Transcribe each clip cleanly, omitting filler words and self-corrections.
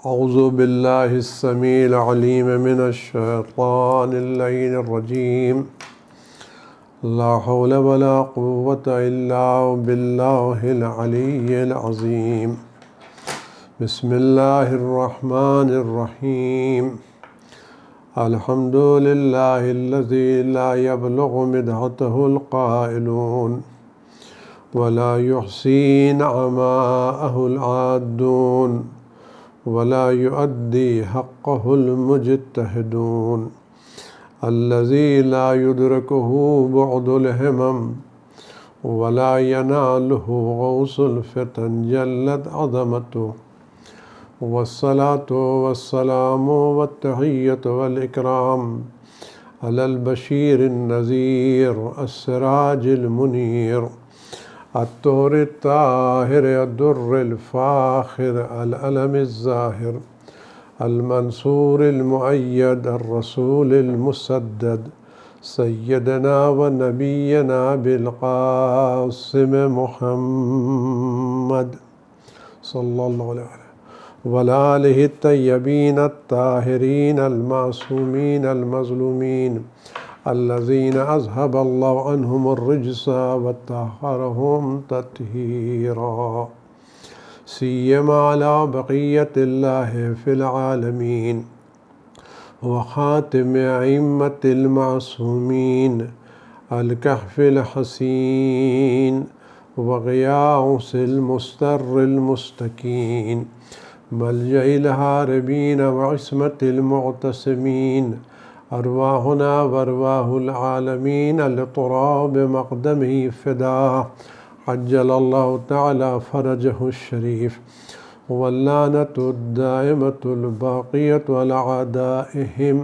औज़ु बिल्लाहिस्समीइल अलीम मिनश्शैतानिर्रजीम। ला हौला वला कुव्वता इल्ला बिल्लाहिल अलिय्यिल अज़ीम। बिस्मिल्लाहिर्रहमानिर्रहीम। अल्हम्दुलिल्लाहिल्लज़ी ला यब्लुगु मिदहतहुल क़ाइलून वला युहसी नअमाअहुल आद्दून वला युअद्दी हक़्क़हुल मुज्तहिदून। अल्लज़ी ला युद्रिकुहु बुअदुल हिमम वला यनालुहु गौसुल फ़ितन जल्लत अज़मतुहु। वस्सलातु वस्सलामु वत्तहिय्यतु वल इकराम अलल बशीरिन नज़ीर अस्सिराजिल मुनीर अत्तुहुरित ताहिर अद्दुर्रिल फ़ाख़िर अल अलमिज़ ज़ाहिर अल मंसूरिल मुअय्यद अर्रसूलिल मुसद्दद सय्यदना व नबियना बिल क़ासिम मुहम्मद सल्लल्लाहु अलैहि व आलिहि तय्यबीन अत्ताहिरीन अल मासूमीन अल मज़लूमीन अल्लज़ीना अज़हबल्लाहु अन्हुमुर रिज्सा व तह्हरहुम तत्हीरा। सिय्यमा अला बक़िय्यतिल्लाहि फ़िल आलमीन व ख़ातिमि अइम्मतिल मासूमीन अल कहफ़िल हसीन व ग़ियाउसिल मुस्तर्रिल मुस्तकीन मलजइल हारिबीन व इस्मतिल मुअतसिमीन अरवाहुना व अरवाहुल आलमीन अल-तुराब मक़दमिही फ़िदा अज्जलल्लाहु तआला फ़रजहु शरीफ वल्लानतुद दाइमतुल बाक़ियतु अला अदाइहिम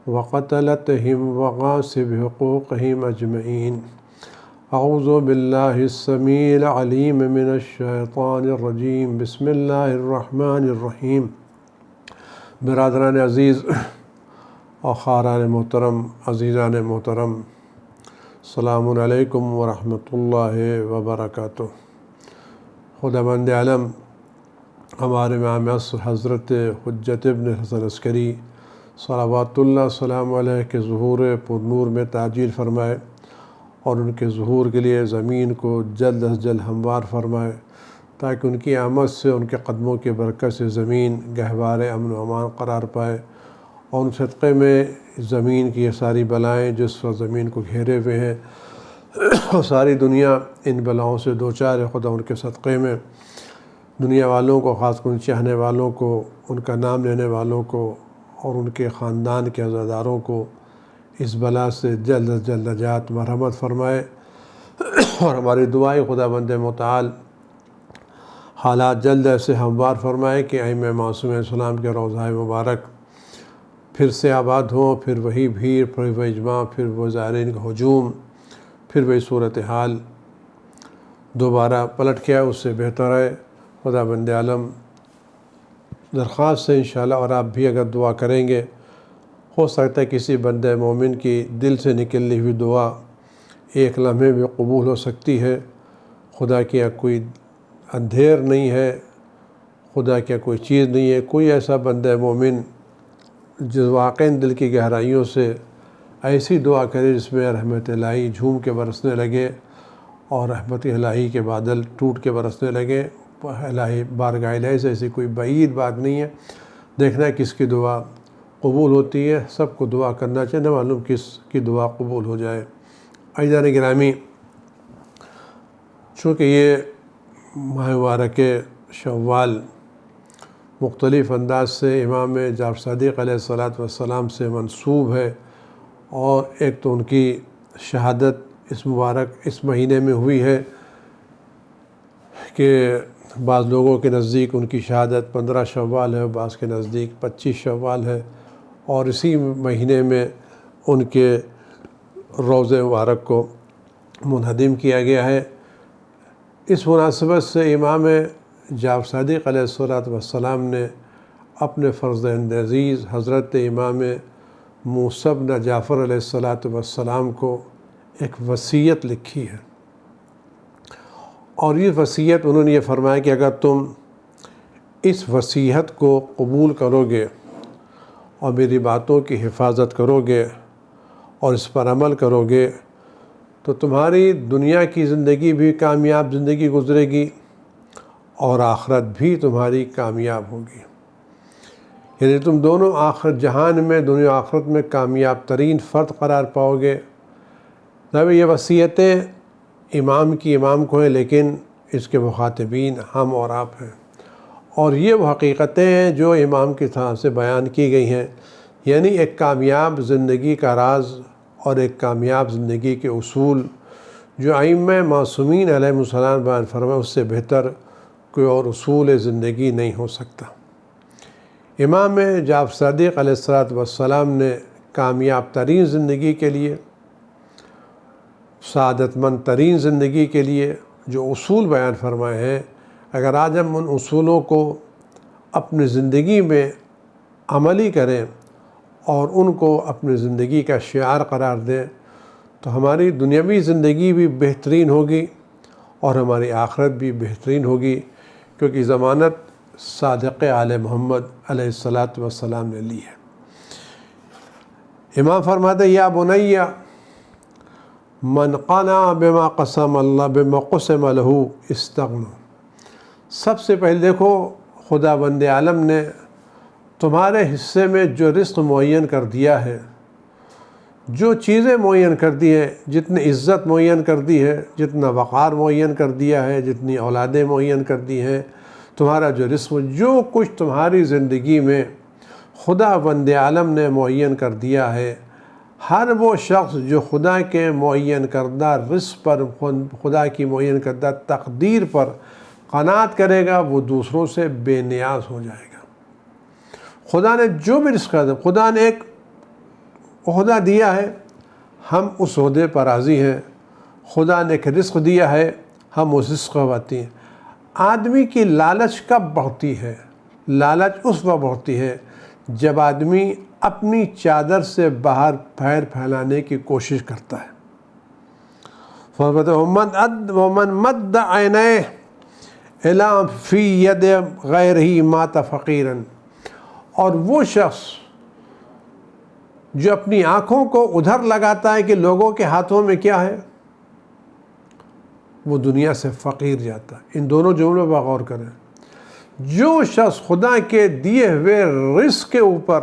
व क़तलतिहिम व ग़ासिबि हुक़ूक़िहिम अजमईन। औज़ु बिल्लाहिस्समीइल अलीम मिनश्शैतानिर्रजीम। बिस्मिल्लाहिर्रहमानिर्रहीम। बिरादरान अज़ीज़ और ख़ारान मोहतरम, अज़ीज़ान मोहतरम, अस्सलामु अलैकुम व रहमतुल्लाहि व बरकातुहू। खुदावंद आलम हमारे इमाम हज़रत हुज्जत इब्न हसन अस्करी सलावतुल्लाह सलाम अलैहि के ज़ुहूर पुरनूर में ताजील फ़रमाए और उनके ज़ुहूर के लिए ज़मीन को जल्द अज़ जल्द हमवार फ़रमाए ताकि उनकी आमद से उनके कदमों की बरकत से ज़मीन गहवार अमन व अमान करार पाए और उन सदक़े में ज़मीन की ये सारी बलाएँ जिस वक्त ज़मीन को घेरे हुए हैं और सारी दुनिया इन बलाओं से दो चार है। खुदा उनके सदक़े में दुनिया वालों को, ख़ासकर उन चाहने वालों को, उनका नाम लेने वालों को और उनके ख़ानदान के अज़ादारों को इस बला से जल्द अज़ जल्द नजात मरहमत फ़रमाए। और हमारी दुआएं खुदावंद मुताल हालात जल्द ऐसे हमवार फ़रमाए कि आइम्मा मासूम अलैहिस्सलाम के रोज़ाए मुबारक फिर से आबाद हों, फिर वही भीड़, फिर वही इज्मा, फिर वो ज़ायरीन का हजूम, फिर वही सूरत हाल दोबारा पलट के आए, उससे बेहतर है। खुदावंद आलम दरख्वास्त है इंशाअल्लाह, और आप भी अगर दुआ करेंगे हो सकता है किसी बंदे मोमिन की दिल से निकली हुई दुआ एक लम्हे में कबूल हो सकती है। खुदा की कोई अंधेर नहीं है, खुदा की कोई चीज़ नहीं है। कोई ऐसा बंदा मोमिन जो वाक़ई दिल की गहराइयों से ऐसी दुआ करे जिसमें रहमत इलाही झूम के बरसने लगे और रहमत इलाही के बादल टूट के बरसने लगे। इलाही बारगाह इलाही से ऐसी कोई बईद बात नहीं है। देखना है किसकी दुआ कबूल होती है, सबको दुआ करना चाहिए, न मालूम किसकी दुआ कबूल हो जाए। अज़ीज़ान गिरामी, चूँकि ये माह मुबारक शव्वाल मुख्तलिफ़ अंदाज से इमाम जाफ़र सादिक़ अलैहिस्सलातु वस्सलाम से मंसूब है और एक तो उनकी शहादत इस मुबारक इस महीने में हुई है कि बाज़ लोगों के नज़दीक उनकी शहादत 15 शव्वाल है, बाज़ के नज़दीक 25 शव्वाल है और इसी महीने में उनके रोज़े मुबारक को मुनहदिम किया गया है। इस मुनासिबत से इमाम जाफ़र सादिक़ अलैहिस्सलातु वस्सलाम ने अपने फ़र्ज़ंद अज़ीज़ हज़रत इमाम मूसा इब्न जाफ़र अलैहिस्सलातु वस्सलाम को एक वसीयत लिखी है और ये वसीयत उन्होंने ये फ़रमाया कि अगर तुम इस वसीयत को कबूल करोगे और मेरी बातों की हिफाजत करोगे और इस पर अमल करोगे तो तुम्हारी दुनिया की ज़िंदगी भी कामयाब ज़िंदगी गुज़रेगी और आखिरत भी तुम्हारी कामयाब होगी। यानी तुम दोनों आखिर जहान में, दुनिया आखिरत में कामयाब तरीन फ़र्द करार पाओगे। तब ये वसीयतें इमाम को हैं, लेकिन इसके मुखातिबीन हम और आप हैं। और ये वो हकीकतें हैं जो इमाम की तरफ से बयान की गई हैं, यानी एक कामयाब ज़िंदगी का राज और एक कामयाब ज़िंदगी के उसूल जो आइम्मा मासूमीन अलैहिमुस्सलाम बयान फरमाए, उससे बेहतर कोई और उसूल ज़िंदगी नहीं हो सकता। इमाम जाफ़र सदीक़ अलैहिस्सलाम ने कामयाब तरीन ज़िंदगी के लिए, सआदतमंद तरीन ज़िंदगी के लिए जो उसूल बयान फरमाए हैं, अगर आज हम उन उसूलों को अपनी ज़िंदगी में अमली करें और उनको अपनी ज़िंदगी का शिआर करार दें तो हमारी दुनियावी ज़िंदगी भी बेहतरीन होगी और हमारी आखिरत भी बेहतरीन होगी, क्योंकि ज़मानत सादिक़ आले मोहम्मद अलैहिस्सलातु वस्सलाम ने ली है। इमाम फरमाते या बुनैया मन क़ना बिमा क़सम अल्लाह बिमा क़ुसिम लहू इस्तग़ना। सबसे पहले देखो, खुदाबंद आलम ने तुम्हारे हिस्से में जो रिज़्क़ मुअय्यन कर दिया है, जो चीज़ें मुअय्यन कर दी हैं, जितनी इज़्ज़त मुअय्यन कर दी है, जितना वक़ार मुअय्यन कर दिया है, जितनी औलादें मुअय्यन कर दी हैं, तुम्हारा जो रिज़्क़, जो कुछ तुम्हारी ज़िंदगी में खुदाबंद आलम ने मुअय्यन कर दिया है, हर वो शख्स जो खुदा के मुअय्यन करदा रिज़्क़ पर, खुदा की मुअय्यन करदा तक़दीर पर क़नाअत करेगा, वो दूसरों से बेनियाज़ हो जाएगा। खुदा ने जो भी रिज़्क़ दिया, खुदा ने एक ओहदा दिया है, हम उस ओहदे पर राज़ी हैं। खुदा ने एक रिज़्क़ दिया है, हम उस रिज़्क़ को पाते हैं। आदमी की लालच कब बढ़ती है? लालच उस वक्त बढ़ती है जब आदमी अपनी चादर से बाहर पैर फैलाने की कोशिश करता है। वमन मद्द ऐनैह इला फ़ी यद गैरिही मात फ़क़ीरन। और वो शख्स जो अपनी आँखों को उधर लगाता है कि लोगों के हाथों में क्या है, वो दुनिया से फ़कीर जाता है। इन दोनों जुमलों पर गौर करें। जो शख्स खुदा के दिए हुए रिज़्क़ के ऊपर,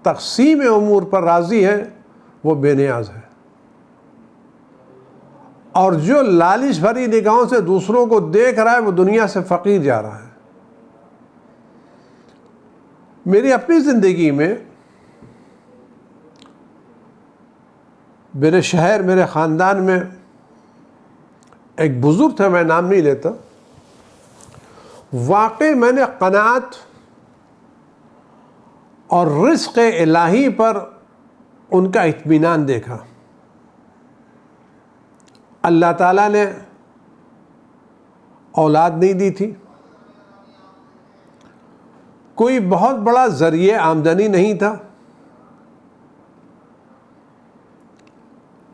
तक़सीम उमूर पर राज़ी है, वो बेनियाज़ है। और जो लालिश भरी निगाहों से दूसरों को देख रहा है, वो दुनिया से फ़कीर जा रहा है। मेरी अपनी ज़िंदगी में, मेरे शहर, मेरे ख़ानदान में एक बुज़ुर्ग थे, मैं नाम नहीं लेता, वाकई मैंने क़नाअत और रिज़्क़ इलाही पर उनका इत्मीनान देखा। अल्लाह ताला ने औलाद नहीं दी थी, कोई बहुत बड़ा ज़रिए आमदनी नहीं था,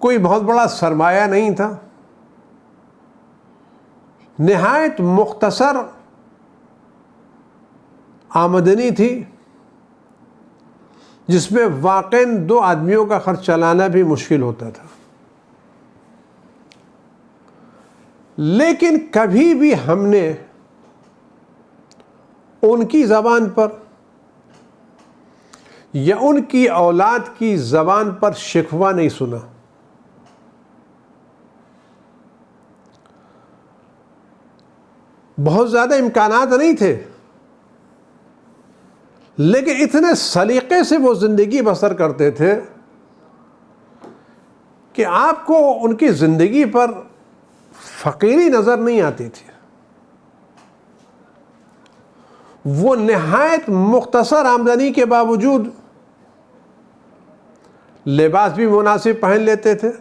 कोई बहुत बड़ा सरमाया नहीं था, निहायत मुख्तसर आमदनी थी जिसमें वाक़ई 2 आदमियों का खर्च चलाना भी मुश्किल होता था। लेकिन कभी भी हमने उनकी ज़बान पर या उनकी औलाद की ज़बान पर शिकवा नहीं सुना। बहुत ज़्यादा इम्कानात नहीं थे, लेकिन इतने सलीक़े से वो ज़िंदगी बसर करते थे कि आपको उनकी ज़िंदगी पर फ़कीरी नज़र नहीं आती थी। वो निहायत मुख्तसर आमदनी के बावजूद लिबास भी मुनासिब पहन लेते थे।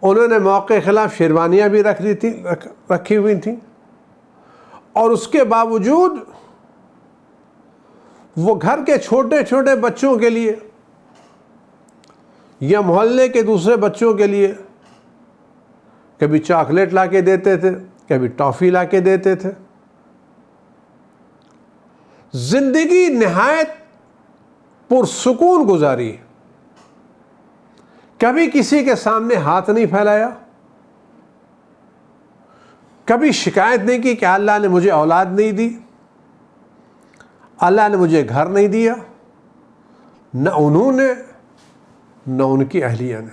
उन्होंने मौके खिलाफ शेरवानियाँ भी रखी हुई थी, और उसके बावजूद वो घर के छोटे छोटे बच्चों के लिए या मोहल्ले के दूसरे बच्चों के लिए कभी चॉकलेट ला के देते थे, कभी टॉफ़ी ला के देते थे, जिंदगी नहायत पुरसुकून गुजारी, कभी किसी के सामने हाथ नहीं फैलाया, कभी शिकायत नहीं की कि अल्लाह ने मुझे औलाद नहीं दी, अल्लाह ने मुझे घर नहीं दिया, न उन्होंने न उनकी अहलिया ने।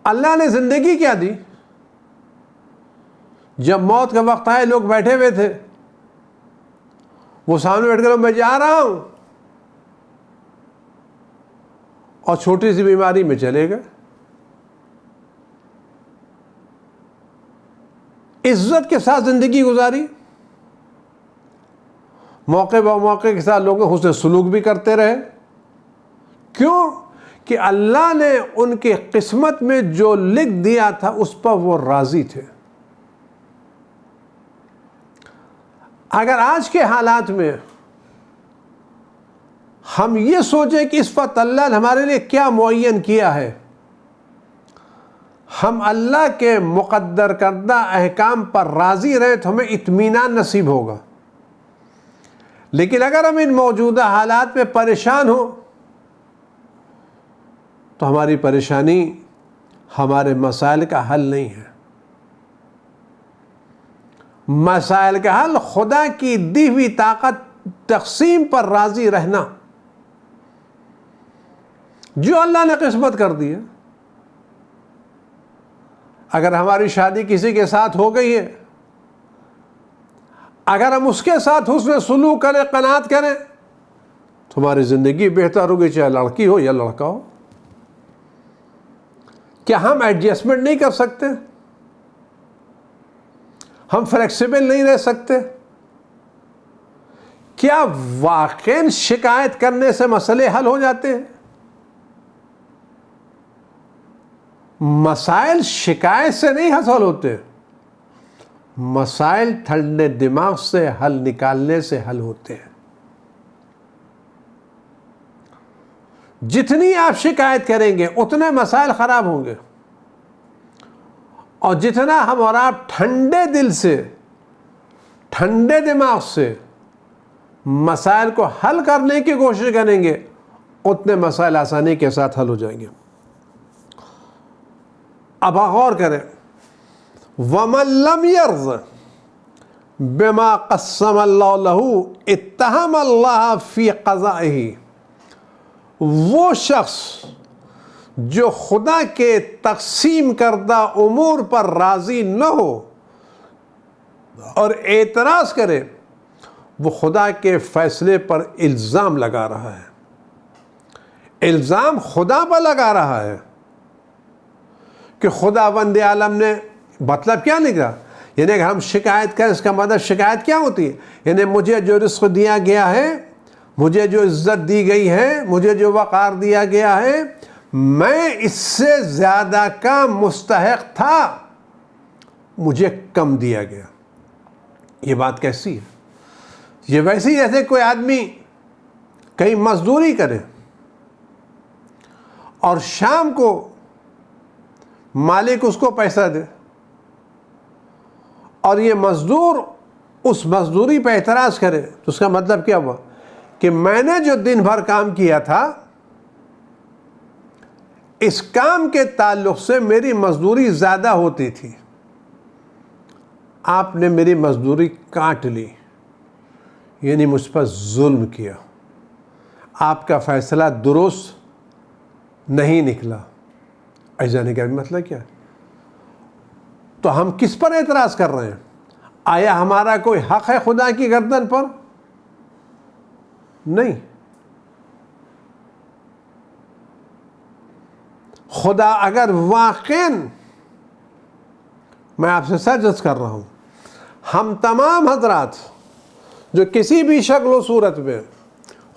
अल्लाह ने जिंदगी क्या दी? जब मौत का वक्त आए, लोग बैठे हुए थे, वो सामने बैठ कर मैं जा रहा हूं, और छोटी सी बीमारी में चले गए। इज्जत के साथ जिंदगी गुजारी, मौके ब मौके के साथ लोगों को हुस्न सलूक भी करते रहे। क्यों? कि अल्लाह ने उनके किस्मत में जो लिख दिया था उस पर वो राजी थे। अगर आज के हालात में हम ये सोचें कि इस वक्त अल्लाह ने हमारे लिए क्या मुअय्यन किया है, हम अल्लाह के मुक़द्दर करदा अहकाम पर राज़ी रहे तो हमें इत्मीनान नसीब होगा। लेकिन अगर हम इन मौजूदा हालात में परेशान हो तो हमारी परेशानी हमारे मसाइल का हल नहीं है। मसाइल का हल खुदा की दी हुई ताकत तक़सीम पर राज़ी रहना, जो अल्लाह ने किस्मत कर दी है। अगर हमारी शादी किसी के साथ हो गई है, अगर हम उसके साथ हुस्न सुलूक करें, क़नाअत करें, तो हमारी ज़िंदगी बेहतर होगी, चाहे लड़की हो या लड़का हो। क्या हम एडजस्टमेंट नहीं कर सकते? हम फ्लेक्सिबल नहीं रह सकते? क्या वाकई शिकायत करने से मसले हल हो जाते हैं? मसाइल शिकायत से नहीं हल होते, मसाइल ठंडे दिमाग से हल निकालने से हल होते हैं। जितनी आप शिकायत करेंगे उतने मसाइल खराब होंगे, और जितना हम और आप ठंडे दिल से, ठंडे दिमाग से मसाइल को हल करने की कोशिश करेंगे, उतने मसाइल आसानी के साथ हल हो जाएंगे। अब गौर करें, वमन लम यर्ज़ बिमा क़स्सम अल्लाहु लहू इत्तहम अल्लाह फ़ी क़ज़ाइही, वो शख्स जो खुदा के तक़सीम करदा उमूर पर राज़ी न हो और एतराज़ करे, वो खुदा के फ़ैसले पर इल्ज़ाम लगा रहा है। इल्ज़ाम खुदा पर लगा रहा है कि खुदावंद आलम ने, मतलब क्या निकला? यानी अगर हम शिकायत करें, इसका मतलब शिकायत क्या होती है? यानी मुझे जो रिज़्क़ दिया गया है, मुझे जो इज़्ज़त दी गई है, मुझे जो वक़ार दिया गया है, मैं इससे ज़्यादा का मुस्तहिक़ था, मुझे कम दिया गया। ये बात कैसी है? ये वैसी जैसे कोई आदमी कहीं मजदूरी करे और शाम को मालिक उसको पैसा दे, और ये मजदूर उस मजदूरी पर एतराज़ करे, तो उसका मतलब क्या हुआ? कि मैंने जो दिन भर काम किया था, इस काम के ताल्लुक़ से मेरी मजदूरी ज़्यादा होती थी, आपने मेरी मजदूरी काट ली, यानी मुझ पर जुल्म किया, आपका फ़ैसला दुरुस्त नहीं निकला। ऐसा जाने का मतलब क्या? तो हम किस पर एतराज़ कर रहे हैं? आया हमारा कोई हक़ है खुदा की गर्दन पर? नहीं। खुदा अगर वाक़ईन, मैं आपसे सच कर रहा हूँ, हम तमाम हजरात जो किसी भी शक्ल व सूरत में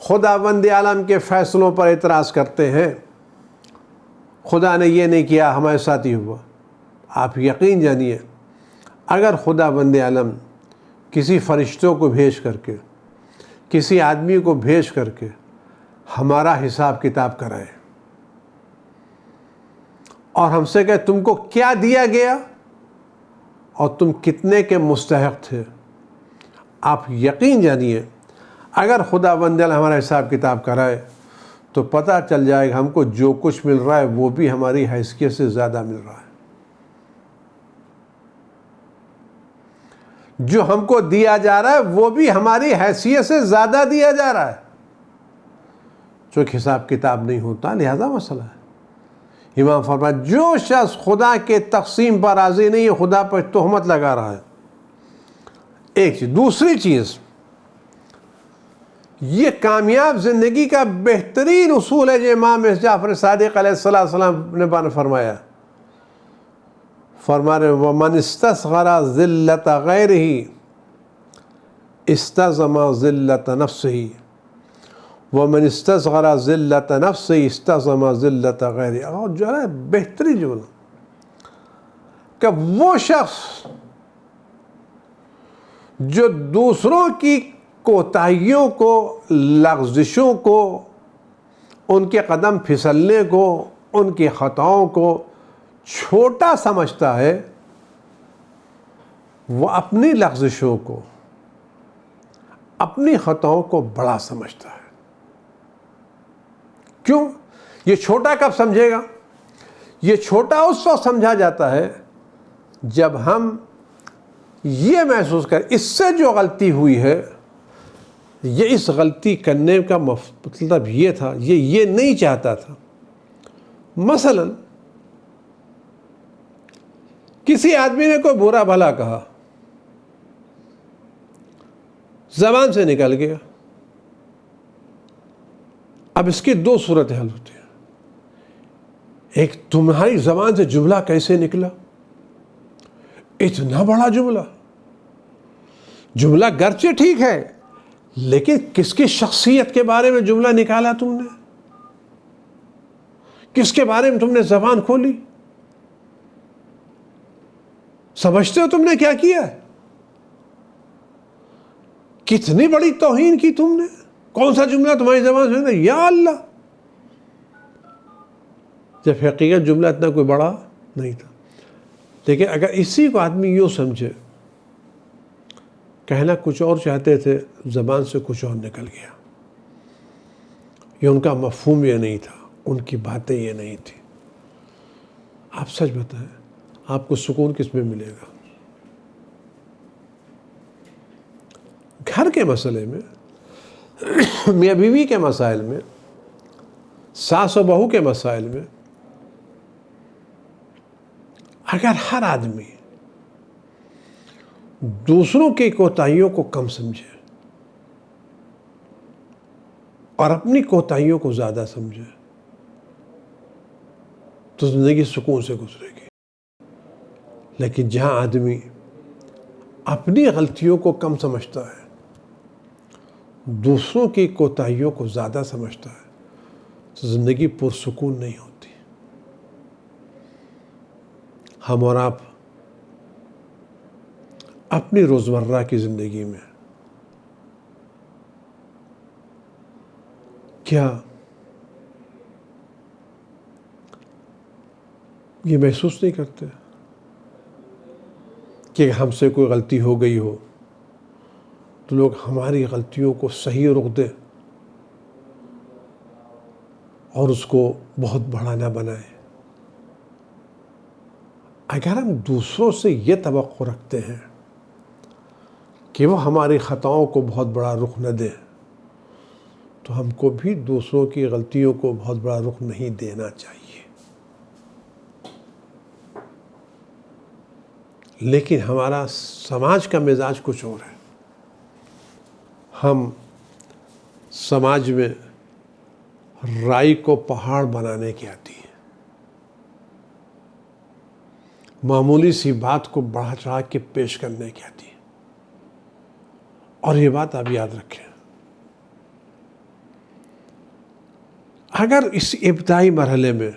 खुदावंद आलम के फ़ैसलों पर एतराज़ करते हैं, खुदा ने ये नहीं किया, हमारे साथ ही हुआ, आप यकीन जानिए, अगर खुदावंद आलम किसी फ़रिश्तों को भेज करके, किसी आदमी को भेज करके हमारा हिसाब किताब कराए और हमसे कहे तुमको क्या दिया गया और तुम कितने के मुस्तहिक़ थे, आप यकीन जानिए अगर खुदावंद हमारा हिसाब किताब कराए तो पता चल जाएगा हमको जो कुछ मिल रहा है वो भी हमारी हैसियत से ज़्यादा मिल रहा है। जो हमको दिया जा रहा है वो भी हमारी हैसियत से ज़्यादा दिया जा रहा है, जो हिसाब किताब नहीं होता, लिहाजा मसला है। इमाम फरमाया जो शख्स खुदा के तकसीम पर राज़ी नहीं है, खुदा पर तोहमत लगा रहा है। एक चीज़। दूसरी चीज़, ये कामयाब ज़िंदगी का बेहतरीन उसूल है जो इमाम जाफ़र सादिक़ अलैहिस्सलाम ने फरमाया। फरमा रहे वमन इस्तस्ग़रा ज़िल्लत ग़ैरिही इस्तज़मा ज़िल्लत नफ़्सिही वमन इस्तस्ग़रा ज़िल्लत नफ़्सिही इस्तज़मा ज़िल्लत ग़ैरिही। और जो है बेहतरीन जुमला कि वो शख्स जो दूसरों की कोताहियों को, लग़ज़िशों को, उनके कदम फिसलने को, उनकी ख़ताओं को छोटा समझता है, वो अपनी लग़ज़िशों को, अपनी ख़ताओं को बड़ा समझता है। क्यों? ये छोटा कब समझेगा? ये छोटा उस वक्त समझा जाता है जब हम ये महसूस करें इससे जो गलती हुई है, ये इस गलती करने का मतलब ये था, ये नहीं चाहता था। मसलन किसी आदमी ने कोई बुरा भला कहा, ज़बान से निकल गया। अब इसकी दो सूरत हल होती है। एक, तुम्हारी ज़बान से जुमला कैसे निकला, इतना बड़ा जुमला। जुमला गर्चे ठीक है, लेकिन किसकी शख्सियत के बारे में जुमला निकाला तुमने, किसके बारे में तुमने ज़बान खोली? समझते हो तुमने क्या किया? कितनी बड़ी तौहीन की तुमने। कौन सा जुमला तुम्हारी ज़बान से निकला? या अल्लाह। जब हकीकत जुमला इतना कोई बड़ा नहीं था। लेकिन अगर इसी को आदमी यूँ समझे, कहना कुछ और चाहते थे, ज़बान से कुछ और निकल गया, ये उनका मफ़हूम ये नहीं था, उनकी बातें ये नहीं थी। आप सच बताएं, आपको सुकून किस में मिलेगा? घर के मसले में, मियाँ बीवी के मसाइल में, सास और बहू के मसाइल में, अगर हर आदमी दूसरों की कोताहियों को कम समझे और अपनी कोताहियों को ज़्यादा समझे तो ज़िंदगी सुकून से गुजरेगी। लेकिन जहाँ आदमी अपनी गलतियों को कम समझता है, दूसरों की कोताहियों को ज़्यादा समझता है, तो ज़िंदगी पुरसुकून नहीं होती। हम और आप अपनी रोज़मर्रा की ज़िंदगी में क्या ये महसूस नहीं करते कि हमसे कोई गलती हो गई हो तो लोग हमारी गलतियों को सही रुख दें और उसको बहुत बड़ा ना बनाए? अगर हम दूसरों से ये तवक्को रखते हैं कि वो हमारी ख़ताओं को बहुत बड़ा रुख न दे, तो हमको भी दूसरों की गलतियों को बहुत बड़ा रुख नहीं देना चाहिए। लेकिन हमारा समाज का मिजाज कुछ और है। हम समाज में राई को पहाड़ बनाने की आती है, मामूली सी बात को बढ़ा चढ़ा के पेश करने की आती है। और ये बात आप याद रखें, अगर इस इब्तिदाई मरहले में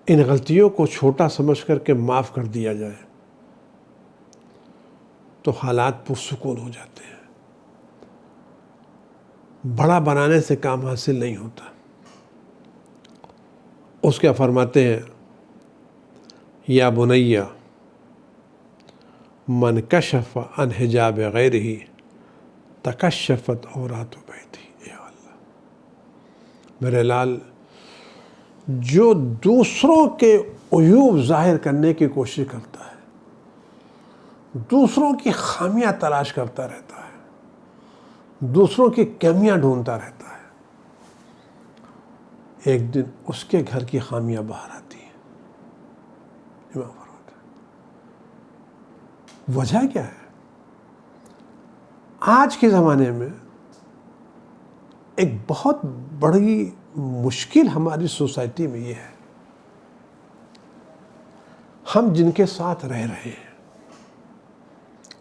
इन गलतियों को छोटा समझ करके माफ़ कर दिया जाए तो हालात पुरसुकून हो जाते हैं। बड़ा बनाने से काम हासिल नहीं होता। उसके फरमाते हैं, या तकशफत औरात बैठी। ए अल्लाह, मेरे लाल, जो दूसरों के उयूब ज़ाहिर करने की कोशिश करता है, दूसरों की खामियां तलाश करता रहता है, दूसरों की कमियां ढूंढता रहता है, एक दिन उसके घर की खामियां बाहर आती हैं। वजह क्या है? आज के ज़माने में एक बहुत बड़ी मुश्किल हमारी सोसाइटी में ये है, हम जिनके साथ रह रहे हैं,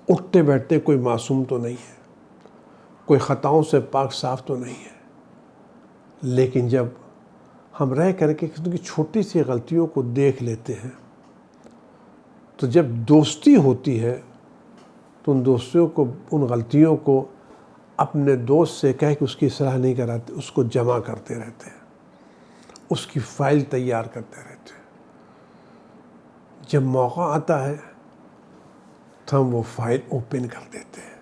उठते बैठते कोई मासूम तो नहीं है, कोई ख़ताओं से पाक साफ तो नहीं है, लेकिन जब हम रह करके किसी की छोटी सी गलतियों को देख लेते हैं, तो जब दोस्ती होती है तो उन दोस्तों को, उन गलतियों को अपने दोस्त से कह के उसकी सलाह नहीं कराते, उसको जमा करते रहते हैं, उसकी फ़ाइल तैयार करते रहते हैं। जब मौका आता है तो हम वो फ़ाइल ओपन कर देते हैं,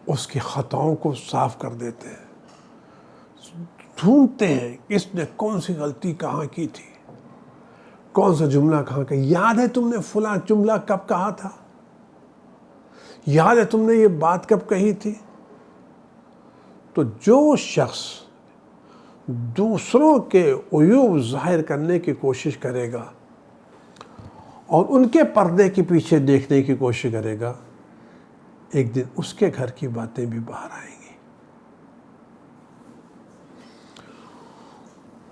उसकी ख़ताओं को साफ़ कर देते हैं, ढूंढते हैं किसने कौन सी गलती कहाँ की थी, कौन सा जुमला कहाँ का, याद है तुमने फला जुमला कब कहा था, याद है तुमने ये बात कब कही थी। तो जो शख्स दूसरों के उयूब ज़ाहिर करने की कोशिश करेगा और उनके पर्दे के पीछे देखने की कोशिश करेगा, एक दिन उसके घर की बातें भी बाहर आएंगी।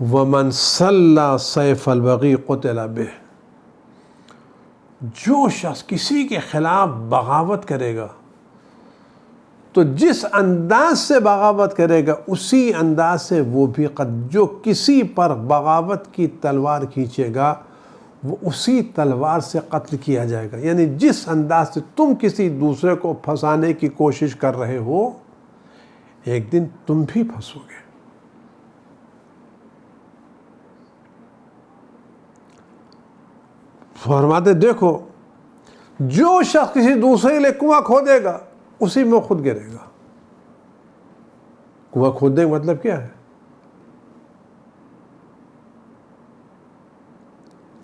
वमन सल्ला सैफल बगी क़ुतिला बिह, जो शख्स किसी के खिलाफ बगावत करेगा तो जिस अंदाज से बगावत करेगा उसी अंदाज से वो भी जो किसी पर बगावत की तलवार खींचेगा वो उसी तलवार से कत्ल किया जाएगा। यानी जिस अंदाज से तुम किसी दूसरे को फंसाने की कोशिश कर रहे हो, एक दिन तुम भी फंसोगे। फरमाते देखो, जो शख्स किसी दूसरे के लिए कुआं खोदेगा उसी में खुद गिरेगा। कुआं खोदने का मतलब क्या है?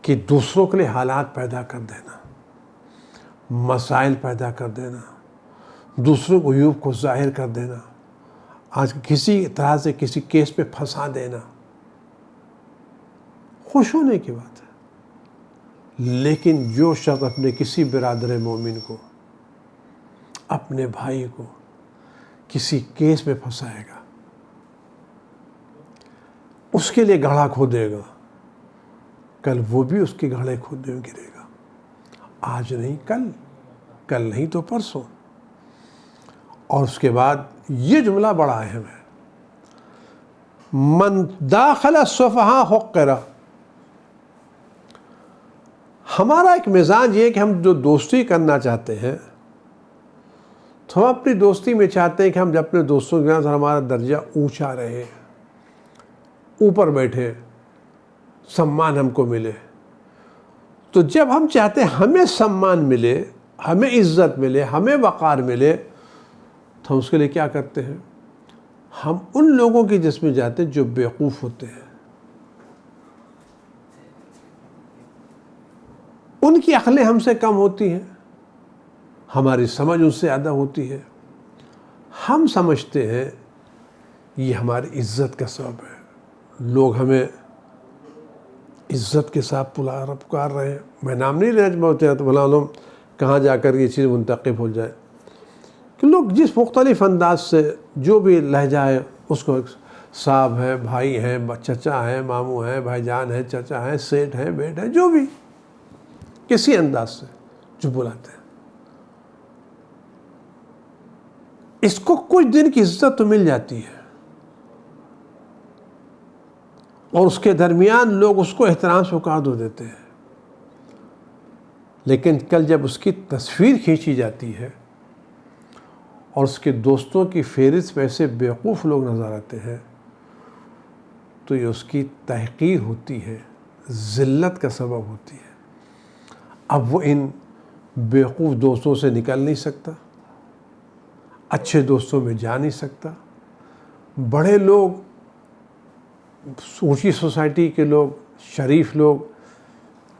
कि दूसरों के लिए हालात पैदा कर देना, मसाइल पैदा कर देना, दूसरों को उयूब को जाहिर कर देना, आज किसी तरह से किसी केस पे फंसा देना, खुश होने की बात है। लेकिन जो शख्स अपने किसी बिरादर मोमिन को, अपने भाई को किसी केस में फंसाएगा, उसके लिए गड्ढा खोदेगा, कल वो भी उसके गड्ढे खोदने में गिरेगा। आज नहीं कल, कल नहीं तो परसों। और उसके बाद ये जुमला बड़ा अहम है, मन दाखला सुफहा हुक्किरा। हमारा एक मिजाज ये है कि हम जो दोस्ती करना चाहते हैं तो हम अपनी दोस्ती में चाहते हैं कि हम जब अपने दोस्तों के साथ हमारा दर्जा ऊंचा रहे, ऊपर बैठे, सम्मान हमको मिले। तो जब हम चाहते हैं हमें सम्मान मिले, हमें इज्जत मिले, हमें वक़ार मिले, तो हम उसके लिए क्या करते हैं? हम उन लोगों की जिसमें जाते हैं जो बेवकूफ़ होते हैं, उनकी अक्लें हमसे कम होती हैं, हमारी समझ उनसे ज़्यादा होती है। हम समझते हैं ये हमारी इज़्ज़त का सबब है, लोग हमें इज़्ज़त के साथ पुकार रहे हैं। मैं नाम नहीं लेना चाहते हैं तो भला लोग कहाँ जाकर ये चीज़ मुंतकिब हो जाए कि लोग जिस मुख्तलिफ़ अंदाज से जो भी लहजा है उसको, साहब है, भाई हैं, चचा हैं, मामू हैं, भाईजान हैं, चचा हैं, सेठ हैं, बेट हैं, जो भी किसी अंदाज से जो बुलाते हैं, इसको कुछ दिन की इज्जत तो मिल जाती है और उसके दरमियान लोग उसको एहतराम से पुकार दो देते हैं। लेकिन कल जब उसकी तस्वीर खींची जाती है और उसके दोस्तों की फेहरिस्त में ऐसे बेवकूफ़ लोग नज़र आते हैं, तो ये उसकी तहक़ीर होती है, ज़िल्लत का सबब होती है। अब वो इन बेवकूफ़ दोस्तों से निकल नहीं सकता, अच्छे दोस्तों में जा नहीं सकता। बड़े लोग, ऊंची सोसाइटी के लोग, शरीफ लोग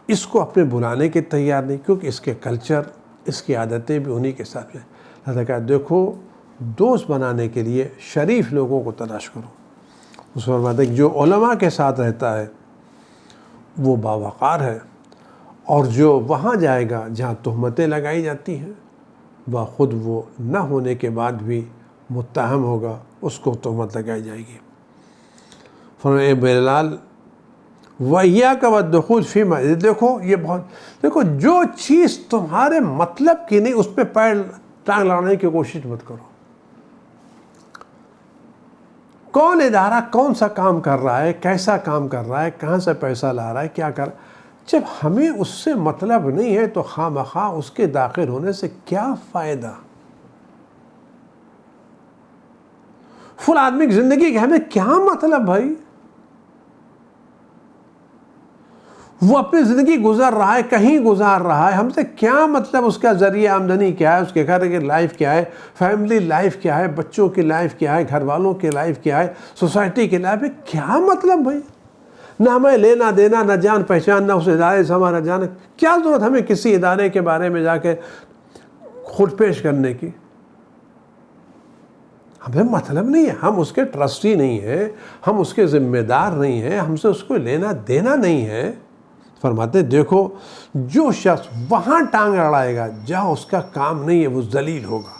इसको अपने बुलाने के तैयार नहीं, क्योंकि इसके कल्चर, इसकी आदतें भी उन्हीं के साथ हैं। लिहाजा कहा देखो, दोस्त बनाने के लिए शरीफ लोगों को तलाश करो। उस फरमाते जो उलमा के साथ रहता है वो बावक़ार है, और जो वहाँ जाएगा जहाँ तहमतें लगाई जाती हैं वह ख़ुद वो न होने के बाद भी मुत्तहम होगा, उसको तहमत लगाई जाएगी। फरमाया बिलाल वैया का वदखुल फी मस्जिद, देखो ये बहुत, देखो जो चीज़ तुम्हारे मतलब की नहीं उस पर पैर टांग लगाने की कोशिश मत करो। कौन इदारा कौन सा काम कर रहा है, कैसा काम कर रहा है, कहाँ से पैसा ला रहा है, क्या कर, जब हमें उससे मतलब नहीं है तो खामखा उसके दाखिल होने से क्या फ़ायदा। फुल आदमी की ज़िंदगी का हमें क्या मतलब भाई। वो अपनी ज़िंदगी गुजार रहा है, कहीं गुजार रहा है, हमसे क्या मतलब, उसका ज़रिया आमदनी क्या है, उसके घर की लाइफ क्या है, फैमिली लाइफ क्या है, बच्चों की लाइफ क्या है, घर वालों की लाइफ क्या है, सोसाइटी की लाइफ है, क्या मतलब भाई। ना हमें लेना देना, ना जान पहचान, ना उस इदारे से हमारा जाना, क्या ज़रूरत हमें किसी इदारे के बारे में जाके खुद पेश करने की। हमें मतलब नहीं है, हम उसके ट्रस्टी नहीं हैं, हम उसके ज़िम्मेदार नहीं हैं, हमसे उसको लेना देना नहीं है। फरमाते देखो जो शख्स वहाँ टांग अड़ाएगा जहाँ उसका काम नहीं है वो जलील होगा।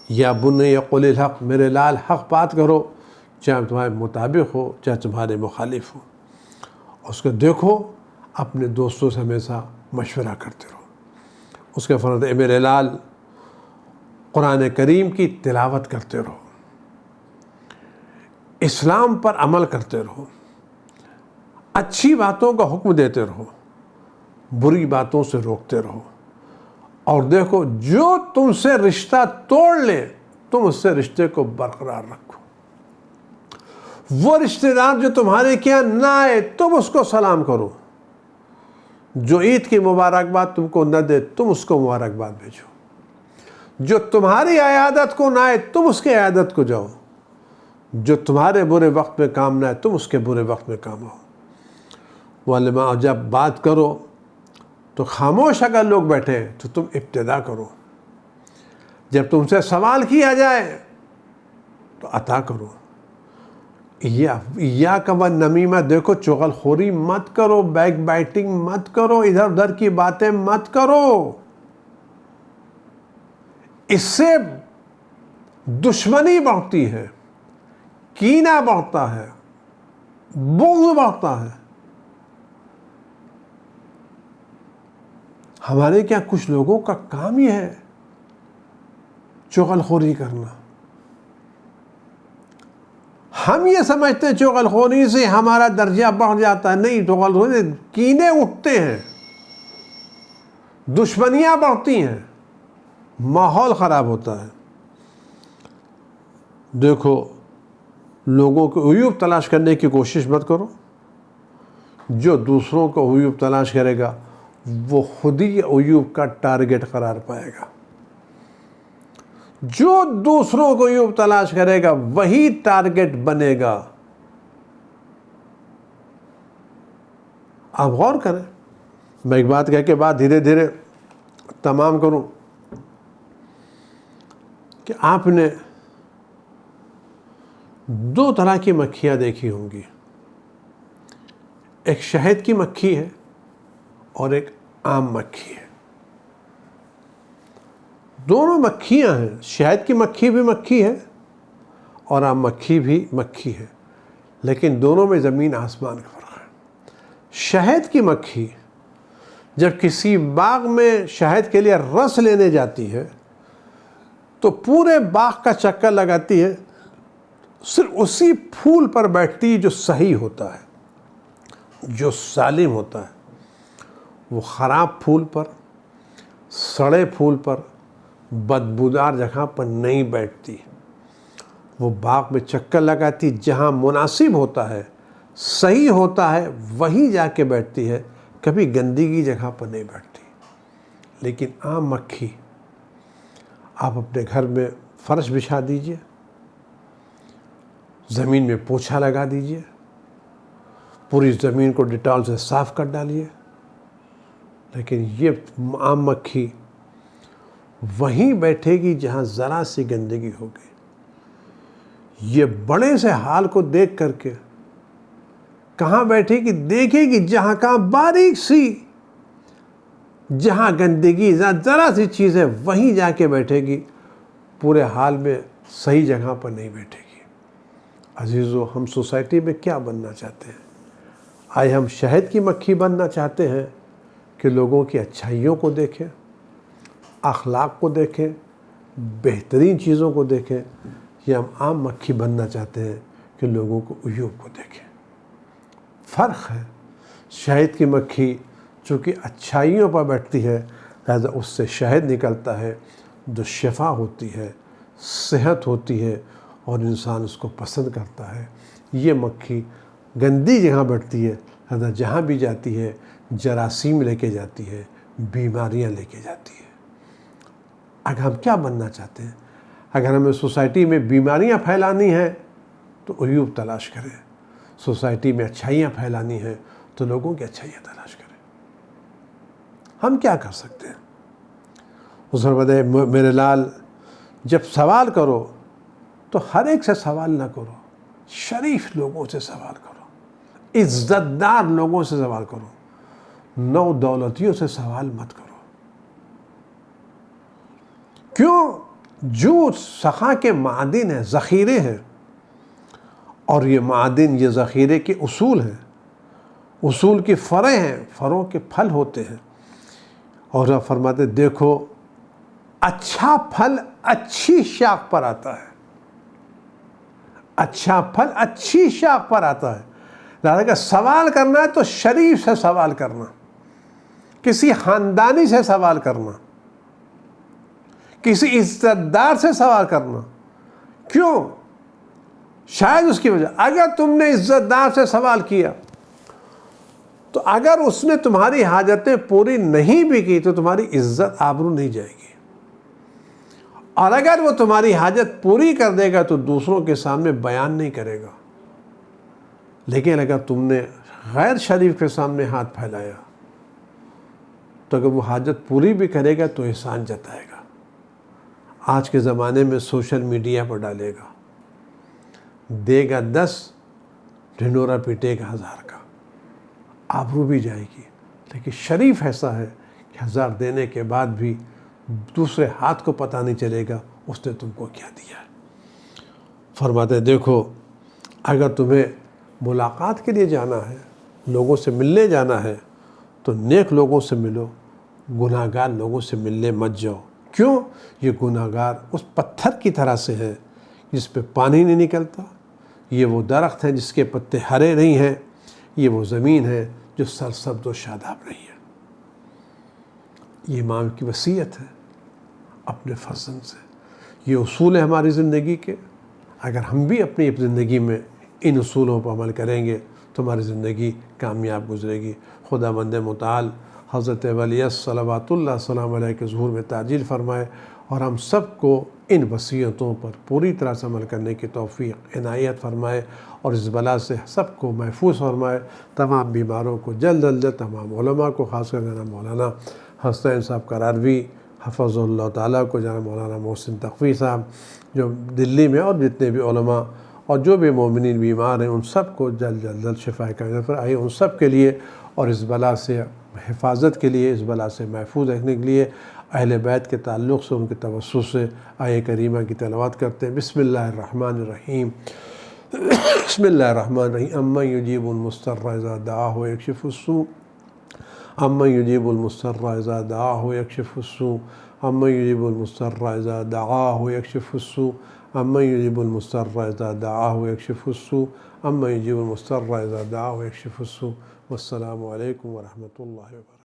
या बुन्नी यक़ुलिल हक़, मेरे लाल हक़ बात करो, चाहे तुम्हारे मुताबिक हो चाहे तुम्हारे मुखालिफ हो। उसको देखो अपने दोस्तों से हमेशा मशवरा करते रहो। उसके फरमाते मेरे लाल कुरान करीम की तिलावत करते रहो, इस्लाम पर अमल करते रहो, अच्छी बातों का हुक्म देते रहो, बुरी बातों से रोकते रहो, और देखो जो तुमसे रिश्ता तोड़ ले तुम उससे रिश्ते को बरकरार रखो। वो रिश्तेदार जो तुम्हारे क्या ना आए तुम उसको सलाम करो, जो ईद की मुबारकबाद तुमको न दे तुम उसको मुबारकबाद भेजो, जो तुम्हारी आयादत को ना आए तुम उसके आयादत को जाओ, जो तुम्हारे बुरे वक्त में काम ना आए तुम उसके बुरे वक्त में काम आओ। वालिमा जब बात करो तो खामोश अगर लोग बैठे तो तुम इब्तिदा करो, जब तुमसे सवाल किया जाए तो अता करो। या कवन नमीमा, देखो चुगलखोरी मत करो, बैक बाइटिंग मत करो, इधर उधर की बातें मत करो, इससे दुश्मनी बढ़ती है, कीना बढ़ता है, बुग़्ज़ बढ़ता है। हमारे क्या कुछ लोगों का काम ही है चुगलखोरी करना। हम ये समझते हैं चुगलखोरी से हमारा दर्जा बढ़ जाता है, नहीं, चुगलखोरी से कीने उठते हैं, दुश्मनियां बढ़ती हैं, माहौल ख़राब होता है। देखो लोगों को उयूब तलाश करने की कोशिश मत करो, जो दूसरों को उयूब तलाश करेगा वो खुद ही उयूब का टारगेट करार पाएगा। जो दूसरों को उयूब तलाश करेगा वही टारगेट बनेगा। आप गौर करें, मैं एक बात कह के बाद धीरे धीरे तमाम करूं कि आपने दो तरह की मक्खियां देखी होंगी, एक शहद की मक्खी है और एक आम मक्खी है। दोनों मक्खियां हैं, शहद की मक्खी भी मक्खी है और आम मक्खी भी मक्खी है, लेकिन दोनों में ज़मीन आसमान का फ़र्क है। शहद की मक्खी जब किसी बाग में शहद के लिए रस लेने जाती है तो पूरे बाग का चक्कर लगाती है, सिर्फ उसी फूल पर बैठती है जो सही होता है, जो सालिम होता है। वो ख़राब फूल पर, सड़े फूल पर, बदबूदार जगह पर नहीं बैठती। वो बाग में चक्कर लगाती, जहाँ मुनासिब होता है, सही होता है, वहीं जाके बैठती है, कभी गंदगी जगह पर नहीं बैठती। लेकिन आम मक्खी आप अपने घर में फ़र्श बिछा दीजिए, ज़मीन में पोछा लगा दीजिए, पूरी ज़मीन को डिटॉल से साफ़ कर डालिए, लेकिन ये आम मक्खी वहीं बैठेगी जहाँ ज़रा सी गंदगी होगी। ये बड़े से हाल को देख करके कहाँ बैठेगी? देखेगी जहाँ कहाँ बारीक सी, जहाँ गंदगी, जहाँ ज़रा सी चीज़ है, वहीं जाके बैठेगी। पूरे हाल में सही जगह पर नहीं बैठेगी। अजीज़ों, हम सोसाइटी में क्या बनना चाहते हैं? आए हम शहद की मक्खी बनना चाहते हैं कि लोगों की अच्छाइयों को देखें, अखलाक को देखें, बेहतरीन चीज़ों को देखें, या हम आम मक्खी बनना चाहते हैं कि लोगों को उयूब को देखें? फ़र्क है। शहद की मक्खी चूँकि अच्छाइयों पर बैठती है, लिहाजा उससे शहद निकलता है जो शिफा होती है, सेहत होती है, और इंसान उसको पसंद करता है। ये मक्खी गंदी जगह बैठती है, लिहाजा जहाँ भी जाती है जरासीम लेके जाती है, बीमारियाँ लेके जाती है। अगर हम क्या बनना चाहते हैं? अगर हमें सोसाइटी में बीमारियां फैलानी है तो उयूब तलाश करें। सोसाइटी में अच्छाइयां फैलानी है तो लोगों की अच्छाइयां तलाश करें। हम क्या कर सकते हैं? उस बताए मेरे लाल, जब सवाल करो तो हर एक से सवाल ना करो, शरीफ लोगों से सवाल करो, इज्जतदार लोगों से सवाल करो, नौ दौलतियों से सवाल मत करो। क्यों? जो सखा के मादिन हैं, ज़ख़ीरे हैं, और ये मादिन, ये ज़ख़ीरे के उसूल हैं, उसूल की फ़रें हैं, फ़रों के फल होते हैं। और आप फरमाते देखो, अच्छा फल अच्छी शाख पर आता है, अच्छा फल अच्छी शाख पर आता है। लिहाजा सवाल करना है तो शरीफ से सवाल करना, किसी ख़ानदानी से सवाल करना, किसी इज्जतदार से सवाल करना। क्यों? शायद उसकी वजह, अगर तुमने इज्जतदार से सवाल किया तो अगर उसने तुम्हारी हाजतें पूरी नहीं भी की तो तुम्हारी इज्जत आबरू नहीं जाएगी, और अगर वो तुम्हारी हाजत पूरी कर देगा तो दूसरों के सामने बयान नहीं करेगा। लेकिन अगर तुमने गैर शरीफ के सामने हाथ फैलाया तो अगर वो हाजत पूरी भी करेगा तो एहसान जताएगा। आज के ज़माने में सोशल मीडिया पर डालेगा, देगा 10, ढिंढोरा पीटेगा 1000 का, आबरू भी जाएगी। लेकिन शरीफ ऐसा है कि 1000 देने के बाद भी दूसरे हाथ को पता नहीं चलेगा उसने तुमको क्या दिया है। फरमाते देखो, अगर तुम्हें मुलाकात के लिए जाना है, लोगों से मिलने जाना है, तो नेक लोगों से मिलो, गुनाहगार लोगों से मिलने मत जाओ। क्यों? ये गुनाहगार उस पत्थर की तरह से है जिस पे पानी नहीं निकलता, ये वो दरख्त है जिसके पत्ते हरे नहीं हैं, ये वो ज़मीन है जो सरसब्ज़ और शादाब नहीं है। ये इमाम की वसीयत है अपने फर्जन से। ये उसूल है हमारी ज़िंदगी के। अगर हम भी अपनी ज़िंदगी में इन उसूलों पर अमल करेंगे तो हमारी ज़िंदगी कामयाब गुजरेगी। खुदावंद मुताल हज़रत वली सल्लल्लाहु अलैहि के ज़ुहूर में ताजील फ़रमाए, और हम सब को इन वसीयतों पर पूरी तरह से अमल करने की तौफ़ीक़ इनायत फ़रमाए, और इस बला से सबको महफूज फ़रमाए। तमाम बीमारों को जल्द अज जल्द, तमाम उलमा को, ख़ास कर मौलाना हसनैन साहब करारवी हफ़ज़हुल्लाह ताला को, जनाब मौलाना मोहसिन तक़वी साहब जो दिल्ली में, और जितने भी उलमा और जो भी मोमिनीन बीमार हैं उन सब को जल्द शिफा कायनात पर आइए। उन सब के लिए और इस बला से हिफाजत के लिए, इस बला से महफूज रखने के लिए अहले बैत के ताल्लुक़ से, उनके तवस्सुस से आये करीमा की तिलावत करते हैं। बिस्मिल्लाहिर्रहमानिर्रहीम। बिस्मिल्लाहिर्रहमानिर्रहीम। अम्मन युजीबुल मुस्तर्रा इज़ा दआहु यक्शिफुस्सू, अम्मन युजीबुल मुस्तर्रा इज़ा दआहु यक्शिफुस्सू, अम्मन युजीबुल मुस्तर्रा इज़ा दआहु यक्शिफुस्सू, अम्मन युजीबुल मुस्तर्रा इज़ा दआहु यक्शिफुस्सू, अम्मन युजीबुल मुस्तर्रा इज़ा दआहु यक्शिफुस्सू। वस्सलामु अलैकुम व रहमतुल्लाहि व बरकातुहू।